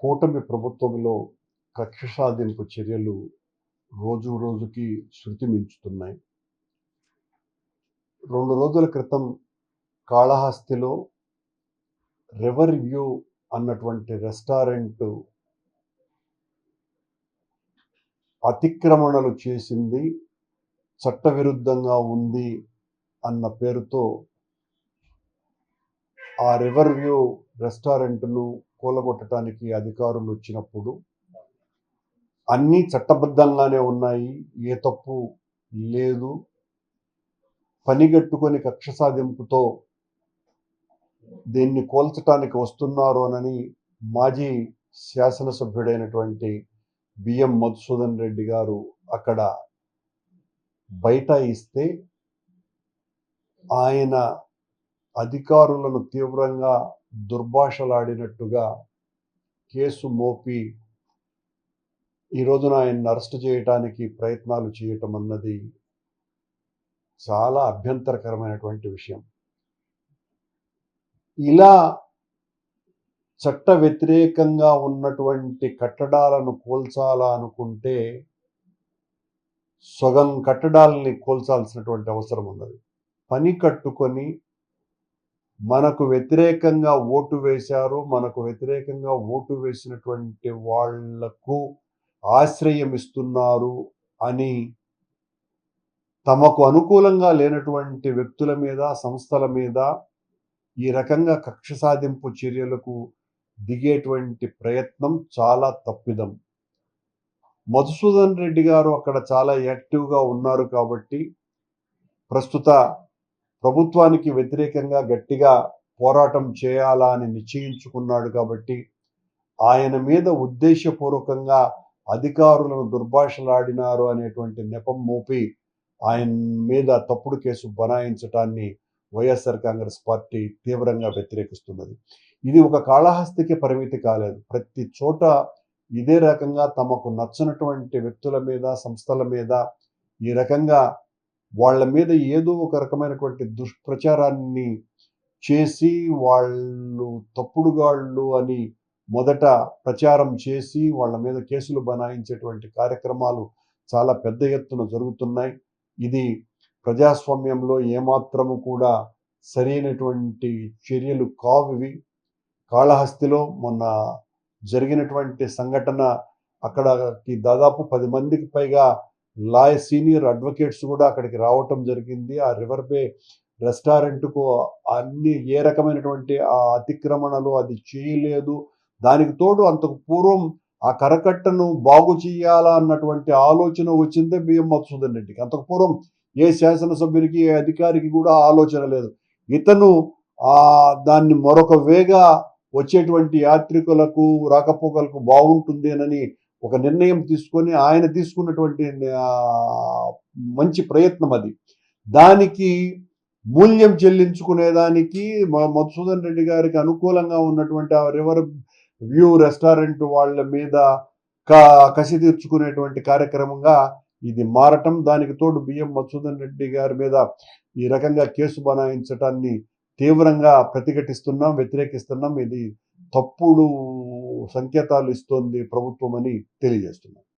కూటమి ప్రభుత్వంలో కక్ష సాధింపు చర్యలు రోజు రోజుకి శృతి మించుతున్నాయి. 2 రోజుల క్రితం కాళహస్తిలో రివర్ వ్యూ అన్నటువంటి రెస్టారెంట్ అతిక్రమణలు చేసింది, చట్టవిరుద్ధంగా ఉంది అన్న పేరుతో ఆ రివర్ వ్యూ రెస్టారెంట్‌ను కూలగొట్టడానికి అధికారులు వచ్చినప్పుడు అన్నీ చట్టబద్ధంగానే ఉన్నాయి, ఏ తప్పు లేదు, పనిగట్టుకొని కక్ష సాధింపుతో దీన్ని కూల్చటానికి వస్తున్నారు అనని మాజీ శాసనసభ్యుడైనటువంటి బిఎం మధుసూదన్ రెడ్డి గారు అక్కడ బైఠాయిస్తే ఆయన అధికారులను తీవ్రంగా దుర్భాషలాడినట్టుగా కేసు మోపి ఈ రోజున ఆయన్ని అరెస్ట్ చేయడానికి ప్రయత్నాలు చేయటం అన్నది చాలా అభ్యంతరకరమైనటువంటి విషయం. ఇలా చట్ట వ్యతిరేకంగా ఉన్నటువంటి కట్టడాలను కూల్చాలా అనుకుంటే సగం కట్టడాలని కూల్చాల్సినటువంటి అవసరం ఉన్నది. పని కట్టుకొని మనకు వ్యతిరేకంగా ఓటు వేశారు, మనకు వ్యతిరేకంగా ఓటు వేసినటువంటి వాళ్లకు ఆశ్రయం ఇస్తున్నారు అని తమకు అనుకూలంగా లేనటువంటి వ్యక్తుల మీద, సంస్థల మీద ఈ రకంగా కక్ష సాధింపు చర్యలకు దిగేటువంటి ప్రయత్నం చాలా తప్పిదం. మధుసూదన్ రెడ్డి గారు అక్కడ చాలా యాక్టివ్గా ఉన్నారు కాబట్టి, ప్రస్తుత ప్రభుత్వానికి వ్యతిరేకంగా గట్టిగా పోరాటం చేయాలా అని నిశ్చయించుకున్నాడు కాబట్టి, ఆయన మీద ఉద్దేశపూర్వకంగా అధికారులను దుర్భాషలాడినారు అనేటువంటి నెపం మోపి ఆయన మీద తప్పుడు కేసు బనాయించటాన్ని వైఎస్ఆర్ కాంగ్రెస్ పార్టీ తీవ్రంగా వ్యతిరేకిస్తున్నది. ఇది ఒక కాళహస్తికి పరిమితి కాలేదు. ప్రతి చోట ఇదే రకంగా తమకు నచ్చినటువంటి వ్యక్తుల మీద, సంస్థల మీద ఈ రకంగా వాళ్ళ మీద ఏదో ఒక రకమైనటువంటి దుష్ప్రచారాన్ని చేసి, వాళ్ళు తప్పుడుగాళ్ళు అని మొదట ప్రచారం చేసి వాళ్ళ మీద కేసులు బనాయించేటువంటి కార్యక్రమాలు చాలా పెద్ద ఎత్తున జరుగుతున్నాయి. ఇది ప్రజాస్వామ్యంలో ఏమాత్రము కూడా సరైనటువంటి చర్యలు కావివి. కాళహస్తిలో మొన్న జరిగినటువంటి సంఘటన, అక్కడికి దాదాపు 10 మందికి పైగా సీనియర్ అడ్వకేట్స్ కూడా అక్కడికి రావటం జరిగింది. ఆ రివర్ బే రెస్టారెంట్కు అన్ని ఏ రకమైనటువంటి ఆ అతిక్రమణలు అది చేయలేదు. దానికి తోడు అంతకు పూర్వం ఆ కరకట్టను బాగు చేయాలా అన్నటువంటి ఆలోచన వచ్చిందే బిఎం మధుసూదన్ రెడ్డికి. అంతకు పూర్వం ఏ శాసనసభ్యునికి, ఏ అధికారికి కూడా ఆలోచన లేదు. ఇతను దాన్ని మరొక వేగా వచ్చేటువంటి యాత్రికులకు, రాకపోకలకు బాగుంటుంది అని ఒక నిర్ణయం తీసుకొని ఆయన తీసుకున్నటువంటి మంచి ప్రయత్నం అది. దానికి మూల్యం చెల్లించుకునేదానికి మధుసూదన్ రెడ్డి గారికి అనుకూలంగా ఉన్నటువంటి ఆ రివర్ వ్యూ రెస్టారెంట్ వాళ్ళ మీద కసి తీర్చుకునేటువంటి కార్యక్రమంగా ఇది మారటం, దానికి తోడు బిఎం మధుసూదన్ రెడ్డి గారి మీద ఈ రకంగా కేసు బనాయించటాన్ని తీవ్రంగా ప్రతిఘటిస్తున్నాం, వ్యతిరేకిస్తున్నాం. ఇది తప్పుడు సంకేతాలు ఇస్తోంది ప్రభుత్వం అని తెలియజేస్తున్నాం.